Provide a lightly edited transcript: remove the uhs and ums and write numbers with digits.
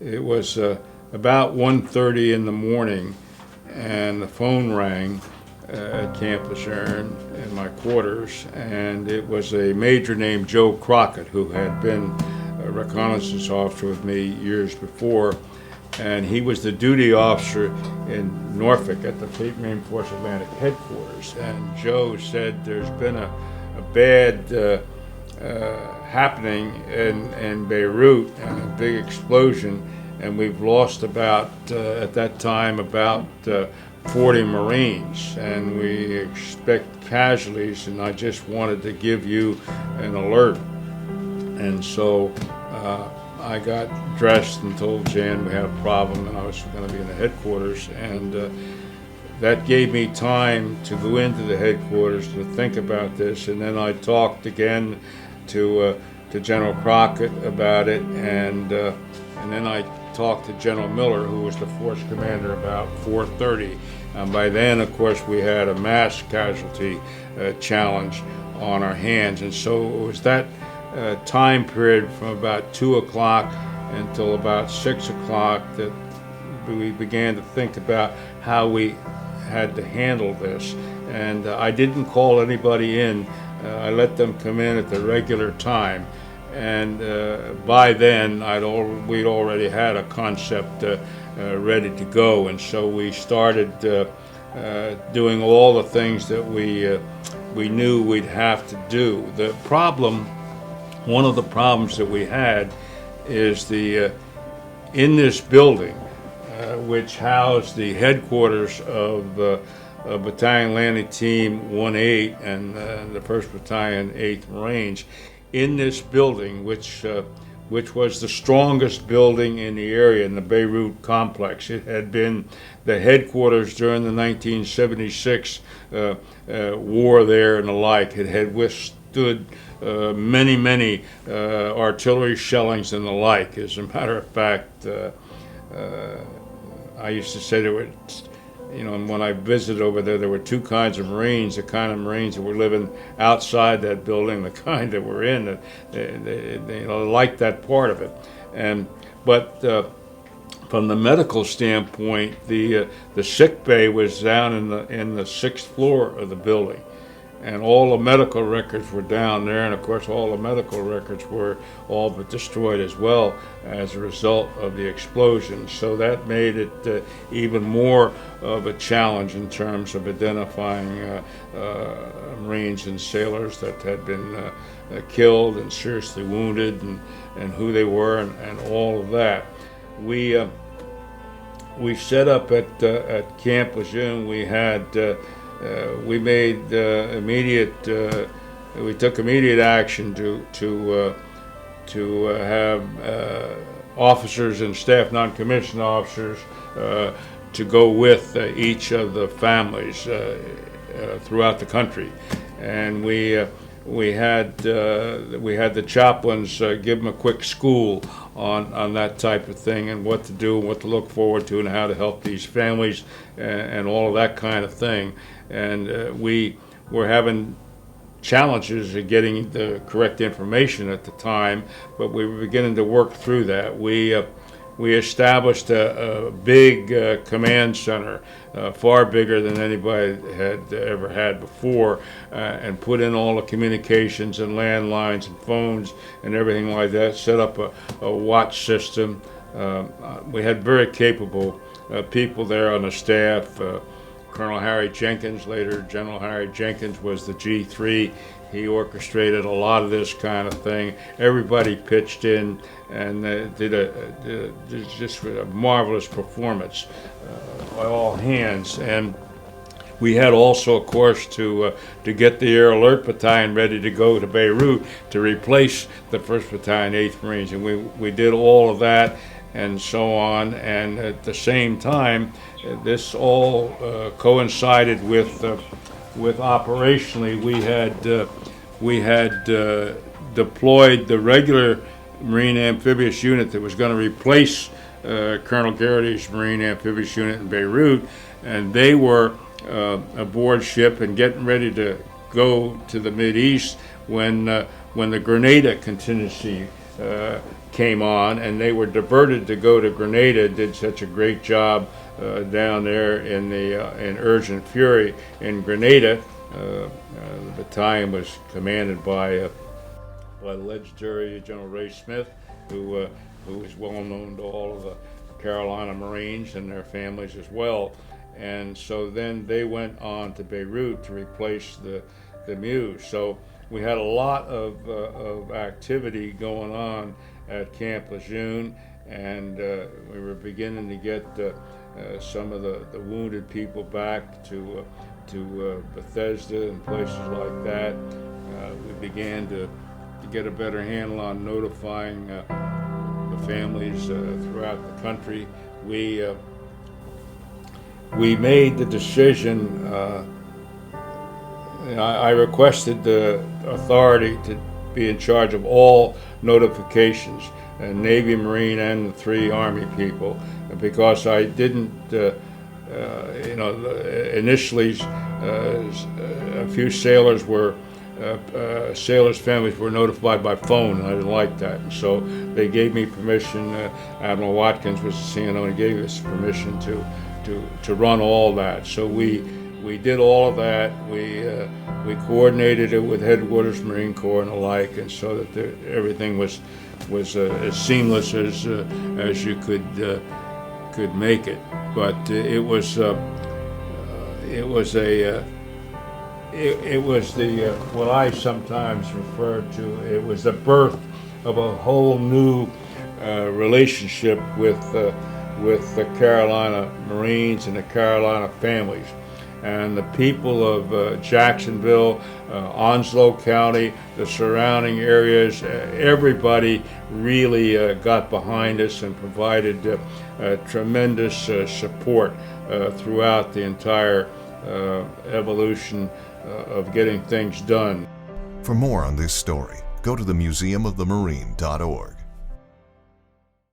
It was about 1:30 in the morning, and the phone rang at Camp Lejeune in my quarters, and it was a major named Joe Crockett, who had been a reconnaissance officer with me years before, and he was the duty officer in Norfolk at the Fleet Marine Force Atlantic headquarters. And Joe said there's been a bad happening in Beirut, and a big explosion, and we've lost about, at that time, about 40 Marines, and we expect casualties, and I just wanted to give you an alert. And so I got dressed and told Jan we had a problem, and I was going to be in the headquarters, and that gave me time to go into the headquarters to think about this. And then I talked again to General Crockett about it, and then I talked to General Miller, who was the force commander, about 4:30. And by then, of course, we had a mass casualty challenge on our hands, and so it was that time period from about 2 o'clock until about 6 o'clock that we began to think about how we had to handle this. And I didn't call anybody in. I let them come in at the regular time, and by then we'd already had a concept ready to go, and so we started doing all the things that we knew we'd have to do. One of the problems that we had is in this building, which housed the headquarters of Battalion Landing Team 1-8 and the 1st Battalion 8th Marines. In this building, which was the strongest building in the area, in the Beirut complex. It had been the headquarters during the 1976 war there and the like. It had withstood many artillery shellings and the like. As a matter of fact, I used to say there were, when I visited over there were two kinds of Marines: the kind of Marines that were living outside that building, the kind that were in it. They liked that part of it. But from the medical standpoint, the sick bay was down in the 6th floor of the building, and all the medical records were down there, and of course all the medical records were all but destroyed as well as a result of the explosion. So that made it even more of a challenge in terms of identifying Marines and sailors that had been killed and seriously wounded, and who they were, and all of that. We set up at Camp Lejeune. We made we took immediate action to have officers and staff non-commissioned officers to go with each of the families throughout the country, and we had the chaplains give them a quick school on that type of thing, and what to do and what to look forward to and how to help these families and all of that kind of thing. And we were having challenges of getting the correct information at the time, but we were beginning to work through that. We established a big command center, far bigger than anybody had ever had before, and put in all the communications and landlines and phones and everything like that, set up a watch system. We had very capable people there on the staff. Colonel Harry Jenkins, later General Harry Jenkins, was the G3. He orchestrated a lot of this kind of thing. Everybody pitched in and did just a marvelous performance by all hands. And we had also, of course, to get the Air Alert Battalion ready to go to Beirut to replace the 1st Battalion 8th Marines. And we did all of that and so on. And at the same time, this all coincided with operationally we had deployed the regular Marine Amphibious Unit that was going to replace Colonel Garrity's Marine Amphibious Unit in Beirut, and they were aboard ship and getting ready to go to the Mideast when the Grenada contingency came on, and they were diverted to go to Grenada. Did such a great job down there in Urgent Fury in Grenada. The battalion was commanded by the legendary General Ray Smith, who is well known to all of the Carolina Marines and their families as well. And so then they went on to Beirut to replace the Muse. So we had a lot of activity going on at Camp Lejeune, and we were beginning to get some of the wounded people back to Bethesda and places like that. We began to get a better handle on notifying the families throughout the country. We made the decision. I requested the authority to be in charge of all notifications, Navy, Marine, and the 3 Army people, because I didn't, initially a few sailors were, sailors' families were notified by phone, and I didn't like that. And so they gave me permission. Admiral Watkins was the CNO, and he gave us permission to run all that. So we did all of that. We coordinated it with Headquarters Marine Corps and the like, and so that everything was as seamless as you could make it. But it was what I sometimes refer to. It was the birth of a whole new relationship with the Carolina Marines and the Carolina families. And the people of Jacksonville, Onslow County, the surrounding areas, everybody really got behind us and provided tremendous support throughout the entire evolution of getting things done. For more on this story, go to themuseumofthemarine.org.